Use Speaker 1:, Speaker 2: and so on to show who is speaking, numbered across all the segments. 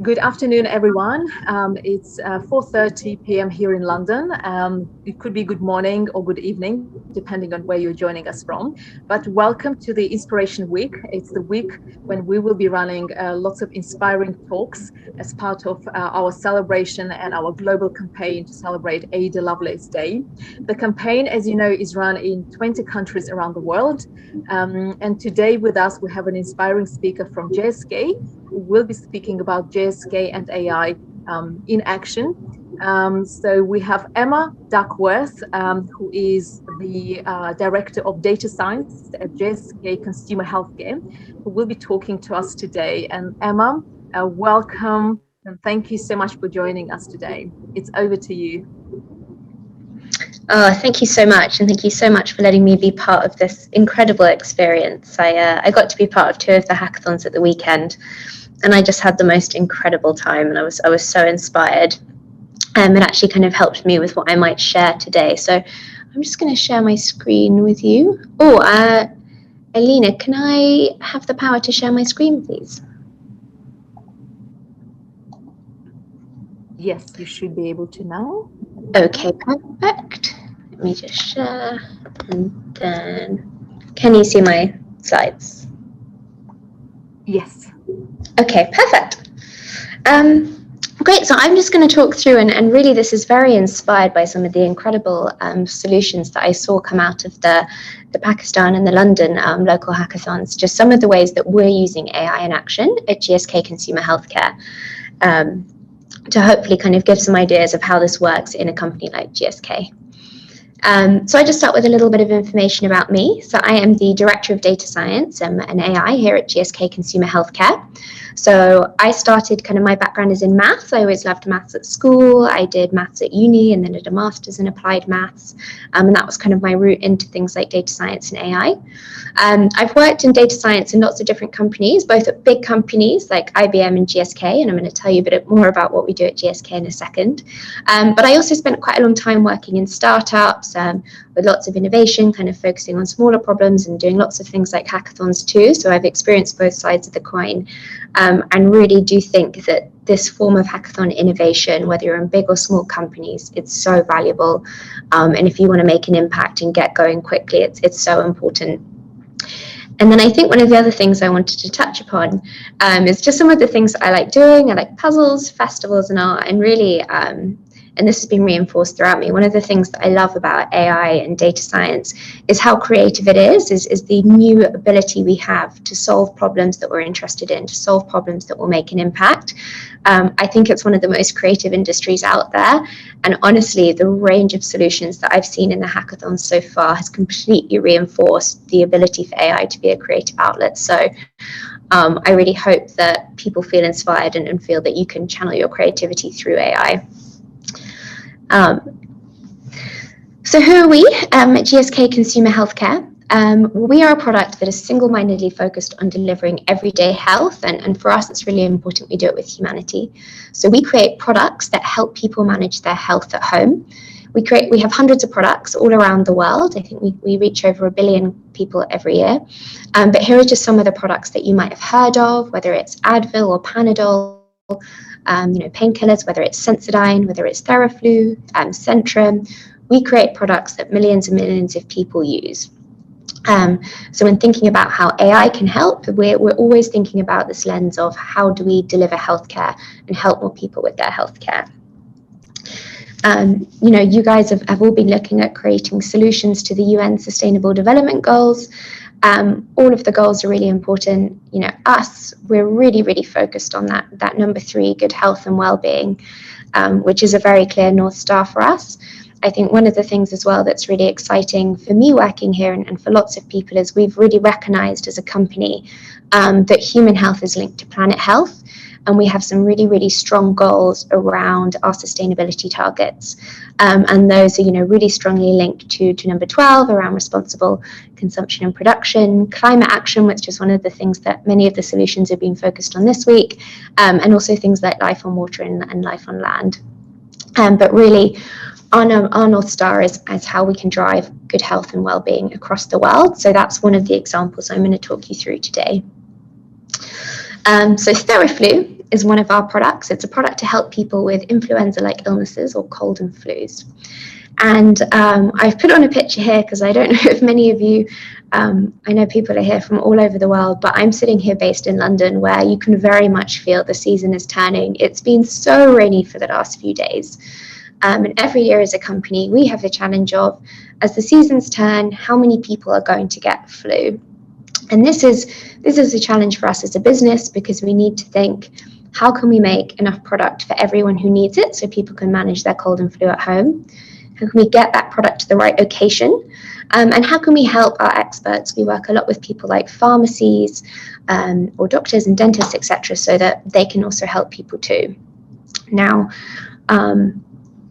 Speaker 1: Good afternoon, everyone. It's 4:30 p.m. here in London. It could be good morning or good evening, depending on where you're joining us from. But welcome to the Inspiration Week. It's the week when we will be running lots of inspiring talks as part of our celebration and our global campaign to celebrate Ada Lovelace Day. The campaign, as you know, is run in 20 countries around the world. And today with us, we have an inspiring speaker from JSK. We'll be speaking about JSK and AI in action. So we have Emma Duckworth, who is the Director of Data Science at JSK Consumer Healthcare, who will be talking to us today. And Emma, welcome, and thank you so much for joining us today. It's over to you.
Speaker 2: Thank you so much, and thank you so much for letting me be part of this incredible experience. I got to be part of 2 of the hackathons at the weekend, and I just had the most incredible time, and I was so inspired. It actually kind of helped me with what I might share today. So I'm just going to share my screen with you. Alina, can I have the power to share my screen, please?
Speaker 1: Yes, you should be able to now.
Speaker 2: Okay, perfect. Let me just share, and then can you see my slides?
Speaker 1: Yes.
Speaker 2: Okay, perfect. Great, so I'm just going to talk through, and really this is very inspired by some of the incredible solutions that I saw come out of the Pakistan and the London local hackathons, just some of the ways that we're using AI in action at GSK Consumer Healthcare to hopefully kind of give some ideas of how this works in a company like GSK. So I just start with a little bit of information about me. So I am the Director of Data Science and AI here at GSK Consumer Healthcare. So I started, kind of my background is in maths. I always loved maths at school. I did maths at uni and then did a master's in applied maths. And that was kind of my route into things like data science and AI. I've worked in data science in lots of different companies, both at big companies like IBM and GSK, and I'm going to tell you a bit more about what we do at GSK in a second. But I also spent quite a long time working in startups with lots of innovation, kind of focusing on smaller problems and doing lots of things like hackathons too. So I've experienced both sides of the coin, and really do think that this form of hackathon innovation, whether you're in big or small companies, it's so valuable. And if you want to make an impact and get going quickly, it's so important. And then I think one of the other things I wanted to touch upon is just some of the things that I like doing. I like puzzles, festivals, and art, and really, and this has been reinforced throughout me. One of the things that I love about AI and data science is how creative it is the new ability we have to solve problems that we're interested in, to solve problems that will make an impact. I think it's one of the most creative industries out there. And honestly, the range of solutions that I've seen in the hackathons so far has completely reinforced the ability for AI to be a creative outlet. So I really hope that people feel inspired and feel that you can channel your creativity through AI. So who are we at GSK Consumer Healthcare? We are a product that is single-mindedly focused on delivering everyday health, and for us it's really important we do it with humanity. So we create products that help people manage their health at home. We have hundreds of products all around the world. I think we reach over 1 billion people every year. But here are just some of the products that you might have heard of, whether it's Advil or Panadol, painkillers, whether it's Sensodyne, whether it's Theraflu, Centrum. We create products that millions and millions of people use. So when thinking about how AI can help, we're always thinking about this lens of how do we deliver healthcare and help more people with their healthcare. You guys have all been looking at creating solutions to the UN Sustainable Development Goals. All of the goals are really important. We're really, really focused on that number 3, good health and well-being, which is a very clear North Star for us. I think one of the things as well that's really exciting for me working here and for lots of people is we've really recognized as a company that human health is linked to planet health. And we have some really, really strong goals around our sustainability targets. And those are, really strongly linked to number 12 around responsible consumption and production, climate action, which is one of the things that many of the solutions have been focused on this week, and also things like life on water and life on land. But really, our North Star is how we can drive good health and well-being across the world. So that's one of the examples I'm going to talk you through today. So Theraflu is one of our products. It's a product to help people with influenza-like illnesses or cold and flus. And I've put on a picture here because I don't know if many of you, I know people are here from all over the world, but I'm sitting here based in London, where you can very much feel the season is turning. It's been so rainy for the last few days. And every year as a company, we have the challenge of, as the seasons turn, how many people are going to get flu? And this is a challenge for us as a business, because we need to think, how can we make enough product for everyone who needs it so people can manage their cold and flu at home? How can we get that product to the right location? And how can we help our experts? We work a lot with people like pharmacies or doctors and dentists, etc., so that they can also help people too. Now,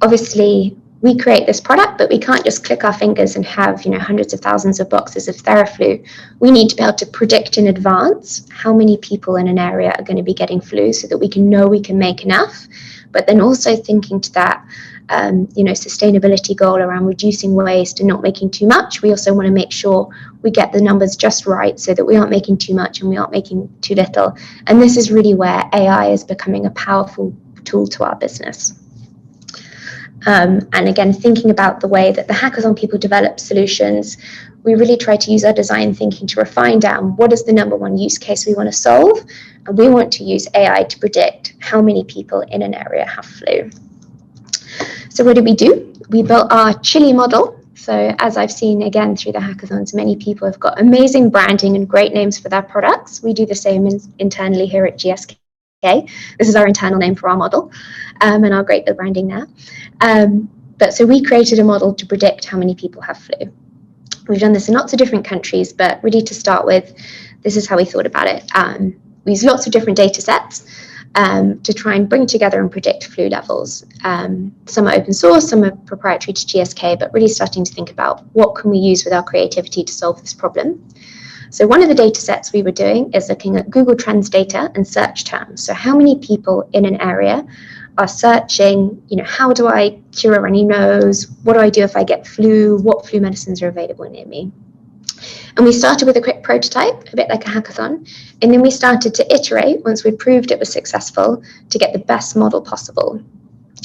Speaker 2: obviously, we create this product, but we can't just click our fingers and have, hundreds of thousands of boxes of Theraflu. We need to be able to predict in advance how many people in an area are going to be getting flu, so that we can know we can make enough. But then also thinking to that, sustainability goal around reducing waste and not making too much. We also want to make sure we get the numbers just right, so that we aren't making too much and we aren't making too little. And this is really where AI is becoming a powerful tool to our business. And again, thinking about the way that the hackathon people develop solutions, we really try to use our design thinking to refine down what is the number one use case we want to solve. And we want to use AI to predict how many people in an area have flu. So what did we do? We built our chili model. So as I've seen again through the hackathons, many people have got amazing branding and great names for their products. We do the same internally here at GSK. This is our internal name for our model, and I'll grade the branding now. But so we created a model to predict how many people have flu. We've done this in lots of different countries, but really to start with, this is how we thought about it. We use lots of different data sets to try and bring together and predict flu levels. Some are open source, some are proprietary to GSK, but really starting to think about what can we use with our creativity to solve this problem. So one of the data sets we were doing is looking at Google Trends data and search terms. So how many people in an area are searching, how do I cure a runny nose? What do I do if I get flu? What flu medicines are available near me? And we started with a quick prototype, a bit like a hackathon, and then we started to iterate once we proved it was successful to get the best model possible.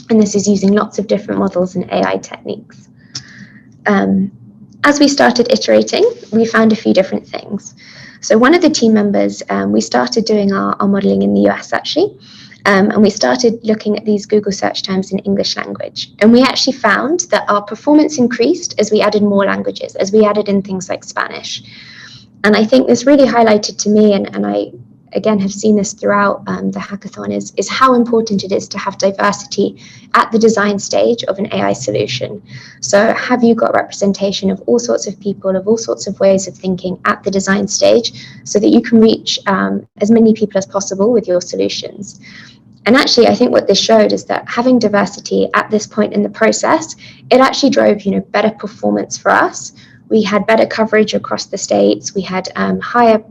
Speaker 2: And this is using lots of different models and AI techniques. As we started iterating, we found a few different things. So one of the team members, we started doing our modeling in the US actually, and we started looking at these Google search terms in English language. And we actually found that our performance increased as we added more languages, as we added in things like Spanish. And I think this really highlighted to me, and I again have seen this throughout the hackathon, is how important it is to have diversity at the design stage of an AI solution. So have you got representation of all sorts of people, of all sorts of ways of thinking at the design stage, so that you can reach as many people as possible with your solutions. And actually, I think what this showed is that having diversity at this point in the process, it actually drove, better performance for us. We had better coverage across the states. We had higher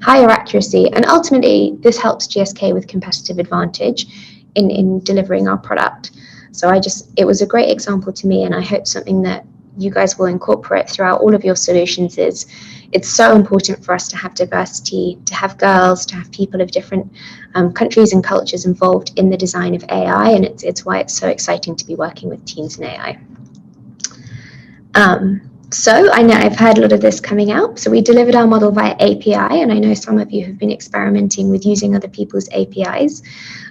Speaker 2: accuracy, and ultimately this helps GSK with competitive advantage in delivering our product. So it was a great example to me, and I hope something that you guys will incorporate throughout all of your solutions is it's so important for us to have diversity, to have girls, to have people of different countries and cultures involved in the design of AI, and it's why it's so exciting to be working with teams in AI. So I know I've heard a lot of this coming out. So we delivered our model via API, and I know some of you have been experimenting with using other people's APIs.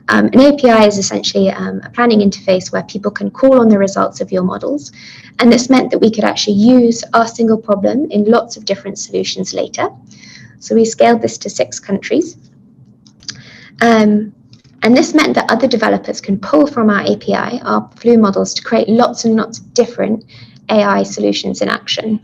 Speaker 2: An API is essentially a planning interface where people can call on the results of your models. And this meant that we could actually use our single problem in lots of different solutions later. So we scaled this to 6 countries. And this meant that other developers can pull from our API, our flu models, to create lots and lots of different AI solutions in action.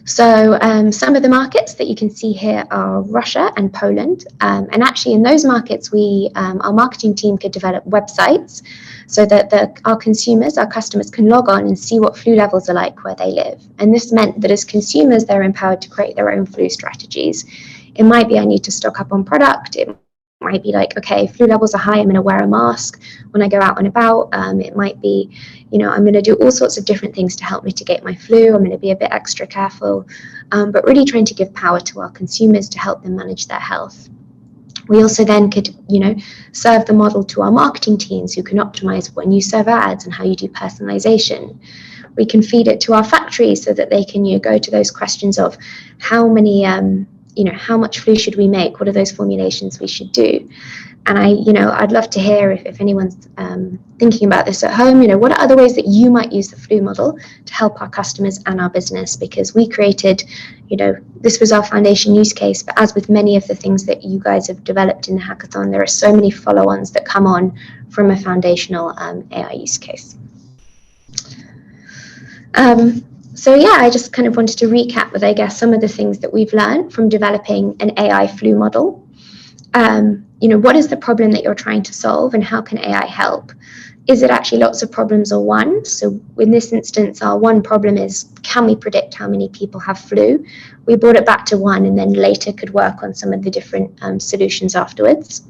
Speaker 2: So some of the markets that you can see here are Russia and Poland. And actually in those markets, our marketing team could develop websites so that our consumers, our customers can log on and see what flu levels are like where they live. And this meant that as consumers, they're empowered to create their own flu strategies. It might be I need to stock up on product. It might be like, okay, flu levels are high, I'm going to wear a mask when I go out and about. It might be, I'm going to do all sorts of different things to help mitigate my flu. I'm going to be a bit extra careful, but really trying to give power to our consumers to help them manage their health. We also then could, serve the model to our marketing teams who can optimize when you serve ads and how you do personalization. We can feed it to our factories so that they can go to those questions of how many, how much flu should we make? What are those formulations we should do? And I'd love to hear if anyone's thinking about this at home, what are other ways that you might use the flu model to help our customers and our business? Because we created, this was our foundation use case, but as with many of the things that you guys have developed in the hackathon, there are so many follow-ons that come on from a foundational AI use case. I just kind of wanted to recap with, I guess, some of the things that we've learned from developing an AI flu model. What is the problem that you're trying to solve and how can AI help? Is it actually lots of problems or one? So in this instance, our one problem is, can we predict how many people have flu? We brought it back to one and then later could work on some of the different solutions afterwards.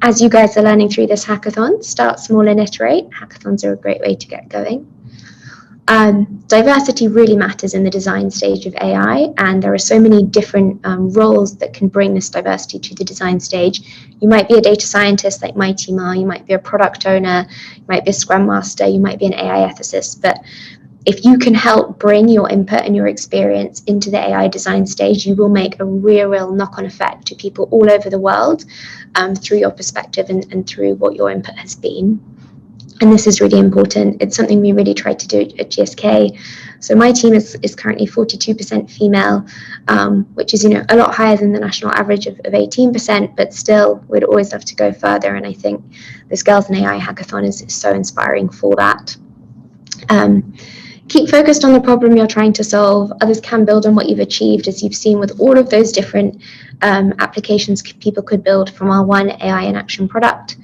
Speaker 2: As you guys are learning through this hackathon, start small and iterate. Hackathons are a great way to get going. Diversity really matters in the design stage of AI, and there are so many different roles that can bring this diversity to the design stage. You might be a data scientist like my team are, you might be a product owner, you might be a scrum master, you might be an AI ethicist, but if you can help bring your input and your experience into the AI design stage, you will make a real knock-on effect to people all over the world through your perspective and through what your input has been. And this is really important. It's something we really try to do at GSK. So my team is currently 42% female, which is a lot higher than the national average of 18%, but still we'd always love to go further. And I think this Girls in AI Hackathon is so inspiring for that. Keep focused on the problem you're trying to solve. Others can build on what you've achieved, as you've seen with all of those different applications people could build from our one AI in action product.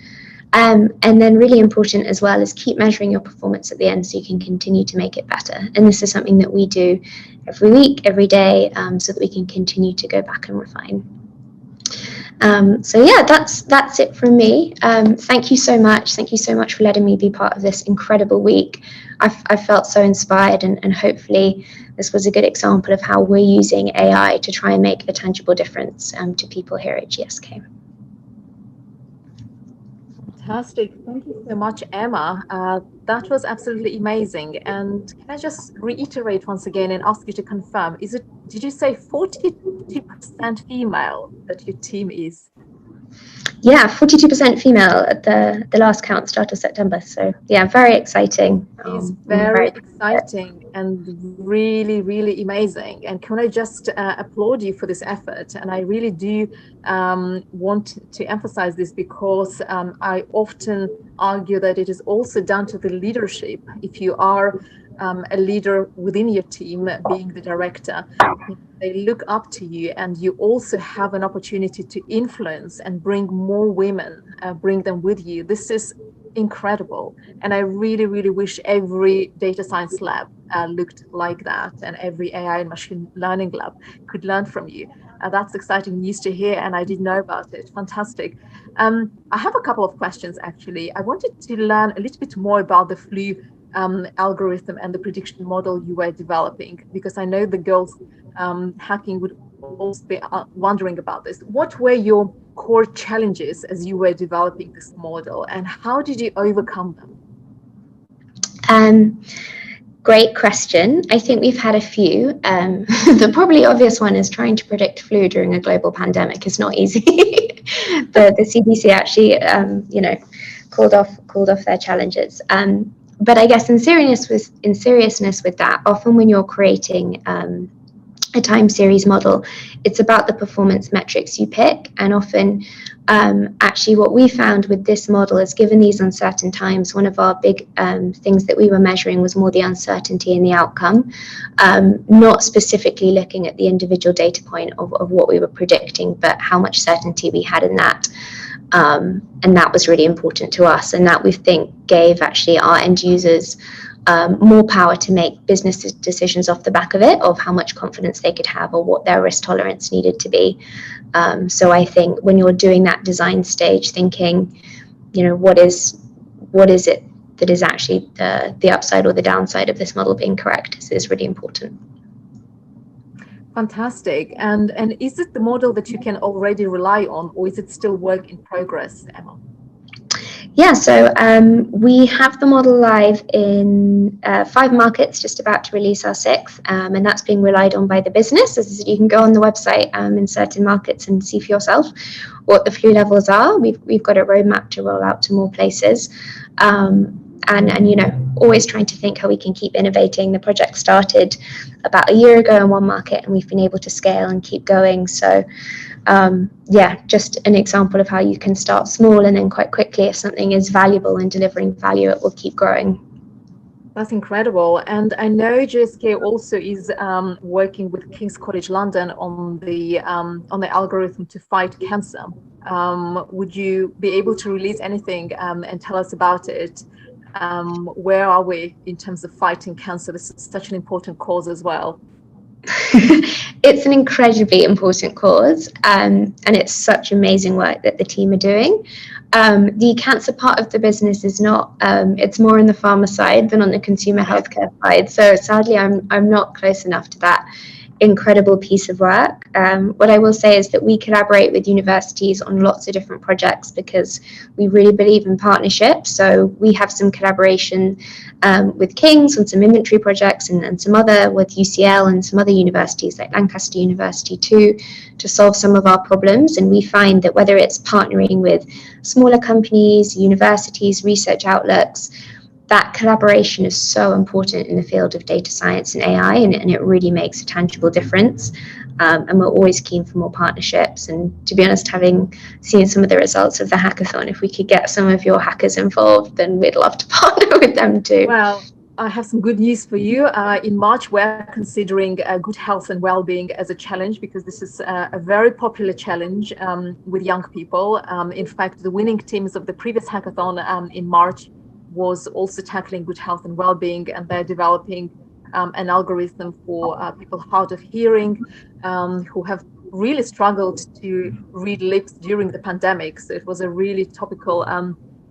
Speaker 2: And then really important as well is keep measuring your performance at the end so you can continue to make it better. And this is something that we do every week, every day, so that we can continue to go back and refine. That's it from me. Thank you so much. Thank you so much for letting me be part of this incredible week. I felt so inspired, and hopefully this was a good example of how we're using AI to try and make a tangible difference to people here at GSK.
Speaker 1: Fantastic. Thank you so much, Emma. That was absolutely amazing. And can I just reiterate once again and ask you to confirm, did you say 42% female that your team is?
Speaker 2: Yeah, 42% female at the last count, start of September. So yeah, very exciting.
Speaker 1: It's very exciting and really amazing. And can I just applaud you for this effort? And I really do want to emphasize this because I often argue that it is also down to the leadership. If you are a leader within your team, being the director, they look up to you, and you also have an opportunity to influence and bring more women, bring them with you. This is incredible, and I really wish every data science lab looked like that, and every AI and machine learning lab could learn from you. That's exciting news to hear, and I didn't know about it. Fantastic. I have a couple of questions, actually. I wanted to learn a little bit more about the flu algorithm and the prediction model you were developing, because I know the girls hacking would also be wondering about this. What were your core challenges as you were developing this model, and how did you overcome
Speaker 2: them? Great question. I think we've had a few. The probably obvious one is trying to predict flu during a global pandemic is not easy. The CDC actually, called off their challenges. But I guess in seriousness with that, often when you're creating a time series model, it's about the performance metrics you pick. And often, actually what we found with this model is, given these uncertain times, one of our big things that we were measuring was more the uncertainty in the outcome, not specifically looking at the individual data point of what we were predicting, but how much certainty we had in that. And that was really important to us, and that we think gave actually our end users more power to make business decisions off the back of it, of how much confidence they could have or what their risk tolerance needed to be. So I think when you're doing that design stage, thinking, what is it that is actually the upside or the downside of this model being correct is really important.
Speaker 1: Fantastic. And is it the model that you can already rely on, or is it still work in progress, Emma?
Speaker 2: Yeah, so we have the model live in 5 markets, just about to release our 6th, and that's being relied on by the business. As I said, you can go on the website in certain markets and see for yourself what the flu levels are. We've got a roadmap to roll out to more places, and always trying to think how we can keep innovating. The project started about a year ago in one market, and we've been able to scale and keep going. So just an example of how you can start small, and then quite quickly, if something is valuable and delivering value, it will keep growing.
Speaker 1: That's incredible. And I know GSK also is working with King's College London on the algorithm to fight cancer. Would you be able to release anything and tell us about it? Where are we in terms of fighting cancer? This is such an important cause as well.
Speaker 2: It's an incredibly important cause, and it's such amazing work that the team are doing. The cancer part of the business is not, it's more on the pharma side than on the consumer healthcare side. So sadly, I'm not close enough to that incredible piece of work. What I will say is that we collaborate with universities on lots of different projects because we really believe in partnerships. So we have some collaboration with King's on some inventory projects, and some other with UCL and some other universities like Lancaster University too, to solve some of our problems. And we find that whether it's partnering with smaller companies, universities, research outlets, that collaboration is so important in the field of data science and AI, and it really makes a tangible difference. And we're always keen for more partnerships. And to be honest, having seen some of the results of the hackathon, if we could get some of your hackers involved, then we'd love to partner with them too.
Speaker 1: Well, I have some good news for you. In March, we're considering good health and well-being as a challenge, because this is a very popular challenge with young people. In fact, the winning teams of the previous hackathon in March was also tackling good health and well-being, and they're developing an algorithm for people hard of hearing who have really struggled to read lips during the pandemic. So it was a really topical,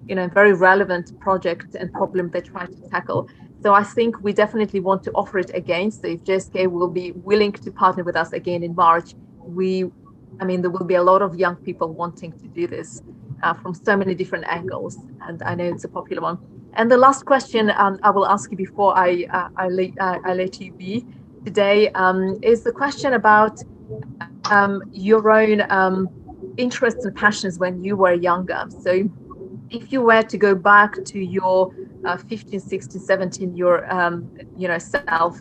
Speaker 1: very relevant project and problem they tried to tackle. So I think we definitely want to offer it again. So if JSK will be willing to partner with us again in March, there will be a lot of young people wanting to do this from so many different angles, and I know it's a popular one. And the last question I will ask you before I let you be today is the question about your own interests and passions when you were younger. So if you were to go back to your 15, 16, 17, your self,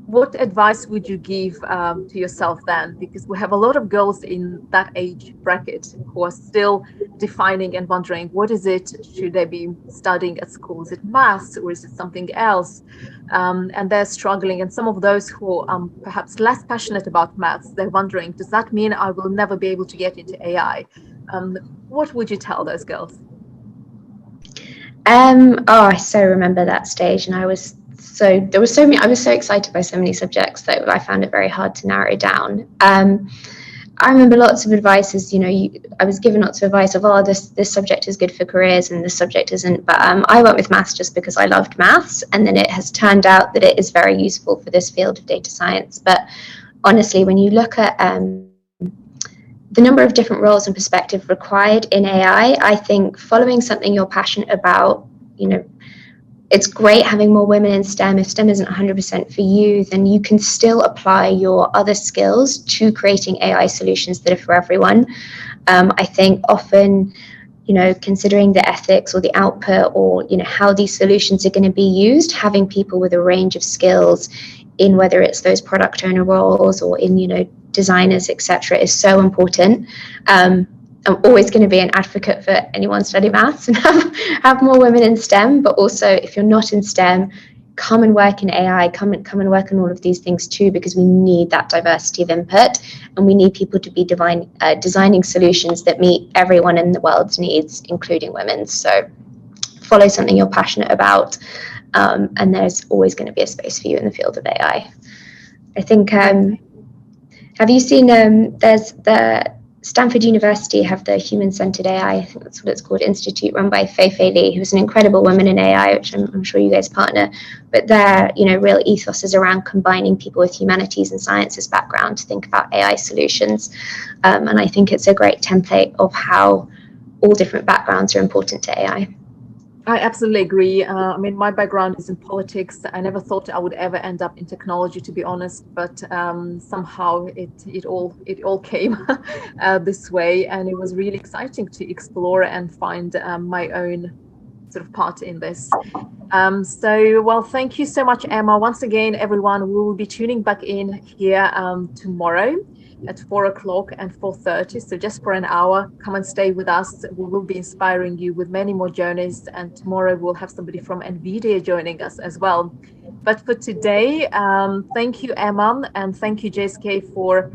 Speaker 1: what advice would you give to yourself then? Because we have a lot of girls in that age bracket who are still defining and wondering, what is it? Should they be studying at school? Is it maths, or is it something else? And they're struggling. And some of those who are perhaps less passionate about maths, they're wondering, does that mean I will never be able to get into AI? What would you tell those girls?
Speaker 2: I so remember that stage, and I was so excited by so many subjects that I found it very hard to narrow down. I remember lots of advices, I was given lots of advice of, this subject is good for careers and this subject isn't. But I went with maths just because I loved maths. And then it has turned out that it is very useful for this field of data science. But honestly, when you look at the number of different roles and perspective required in AI, I think following something you're passionate about, it's great having more women in STEM. If STEM isn't 100% for you, then you can still apply your other skills to creating AI solutions that are for everyone. I think often, considering the ethics or the output or, how these solutions are going to be used, having people with a range of skills in whether it's those product owner roles or in, designers, etc., is so important. I'm always going to be an advocate for anyone studying maths and have more women in STEM, but also if you're not in STEM, come and work in AI, come and work on all of these things too, because we need that diversity of input, and we need people to be designing solutions that meet everyone in the world's needs, including women's. So follow something you're passionate about, and there's always going to be a space for you in the field of AI. I think, have you seen, there's Stanford University have the Human-Centered AI, I think that's what it's called, institute run by Fei Li, who's an incredible woman in AI, which I'm sure you guys partner. But their real ethos is around combining people with humanities and sciences background to think about AI solutions. And I think it's a great template of how all different backgrounds are important to AI.
Speaker 1: I absolutely agree. I mean, my background is in politics. I never thought I would ever end up in technology, to be honest. But somehow it all came this way, and it was really exciting to explore and find my own sort of part in this. Well, thank you so much, Emma. Once again, everyone, we will be tuning back in here tomorrow at 4 o'clock and 4:30. So just for an hour, come and stay with us. We will be inspiring you with many more journeys. And tomorrow we'll have somebody from NVIDIA joining us as well. But for today, thank you, Emma, and thank you, JSK, for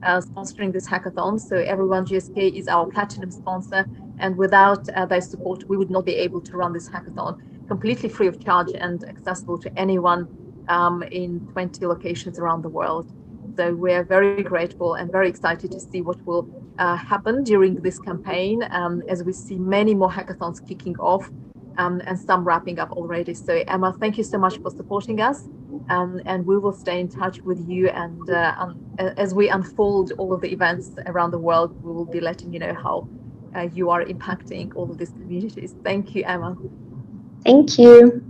Speaker 1: sponsoring this hackathon. So everyone, GSK is our platinum sponsor. And without their support, we would not be able to run this hackathon completely free of charge and accessible to anyone in 20 locations around the world. So we're very grateful and very excited to see what will happen during this campaign as we see many more hackathons kicking off and some wrapping up already. So Emma, thank you so much for supporting us. And we will stay in touch with you. And as we unfold all of the events around the world, we will be letting you know how you are impacting all of these communities. Thank you, Emma.
Speaker 2: Thank you.